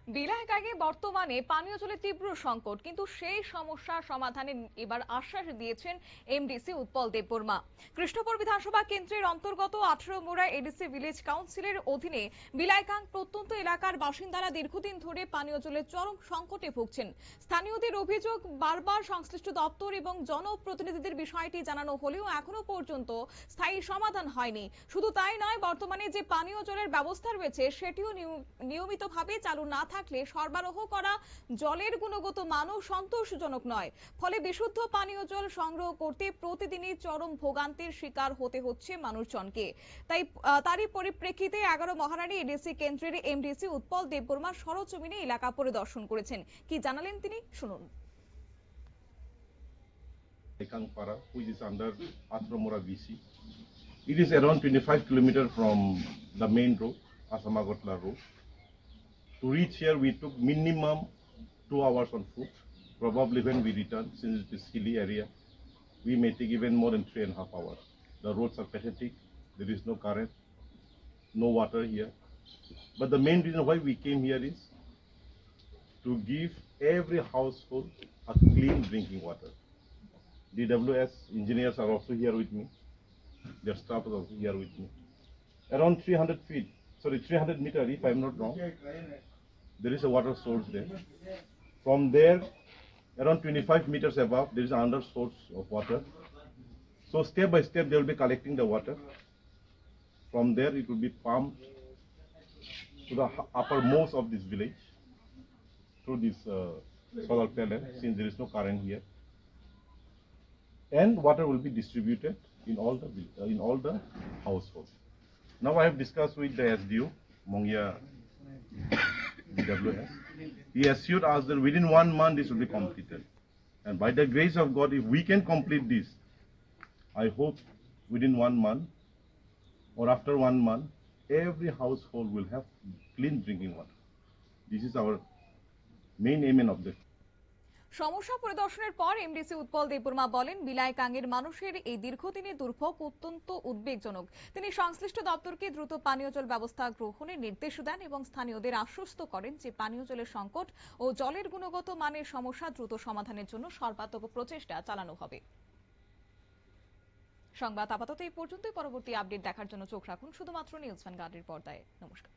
বিলাইগাঁয়ে বর্তমানে পানীয় জলের তীব্র সংকট, কিন্তু সেই সমস্যার সমাধানে এবার আশ্বাস দিয়েছেন এমডিসি উৎপল দেববর্মা। কৃষ্ণপুর বিধানসভা কেন্দ্রের অন্তর্গত 18 মোড়া এডিসি ভিলেজ কাউন্সিলের অধীনে বিলাইগাঁ প্রত্যন্ত এলাকার বাসিন্দারা দীর্ঘদিন ধরে পানীয় জলের চরম সংকটে ভুগছেন। স্থানীয়দের অভিযোগ, বারবার সংশ্লিষ্ট দপ্তর এবং জনপ্রতিনিধিদের বিষয়টি জানানো হলেও এখনো পর্যন্ত স্থায়ী সমাধান হয়নি। শুধু তাই নয়, বর্তমানে যে পানীয় জলের ব্যবস্থা রয়েছে সেটিও নিয়মিতভাবে চালু না থাকলে সরবরাহ করা জলের গুণগত মানও সন্তোষজনক নয়। ফলে বিশুদ্ধ পানীয় জল সংগ্রহ করতে প্রতিদিনই চরম ভোগান্তির শিকার হতে হচ্ছে মানুষজনকে। তারই পরিপ্রেক্ষিতে 11 মহারানী এডিসি কেন্দ্রের এমডিসি উৎপল দেববর্মা সরজমিনে এলাকা পরিদর্শন করেছেন। কি জানালেন তিনি, শুনুন। Ekangpara, which is under Atramura VC. It is around 25 kilometers from the main road, Asamagotla road. To reach here, we took minimum 2 hours on foot. Probably when we return, since it is hilly area, we may take even more than 3.5 hours. The roads are pathetic. There is no current, no water here. But the main reason why we came here is to give every household a clean drinking water. DWS engineers are also here with me. Their staff is also here with me. Around 300 meters, if I'm not wrong, there is a water source there. From there, around 25 meters above, there is another source of water. So step by step, they will be collecting the water. From there, it will be pumped to the uppermost of this village through this solar panel, since there is no current here. And water will be distributed in all the households. Now I have discussed with the SDO, Mongia DWS. He assured us that within 1 month this will be completed. And by the grace of God, if we can complete this, I hope within 1 month or after 1 month, every household will have clean drinking water. This is our main aim and objective. সমস্যা পরিদর্শনের পর MDC Utpal Debbarma বলেন, বিলাইগাঁয়ের মানুষের এই দীর্ঘদিনের দুর্ভোগ অত্যন্ত উদ্বেগজনক। তিনি সংশ্লিষ্ট দপ্তরকে দ্রুত পানীয় জল ব্যবস্থা গ্রহণের নির্দেশ দেন এবং স্থানীয়দের আশ্বস্ত করেন যে পানীয় জলের সংকট ও জলের গুণগত মানের সমস্যা দ্রুত সমাধানের জন্য সর্বাত্মক প্রচেষ্টা চালানো হবে। সংবাদ আপাতত এই পর্যন্তই। পরবর্তী আপডেট দেখার জন্য চোখ রাখুন শুধুমাত্র নিউজ ভ্যানগার্ডের পর্দায়। নমস্কার।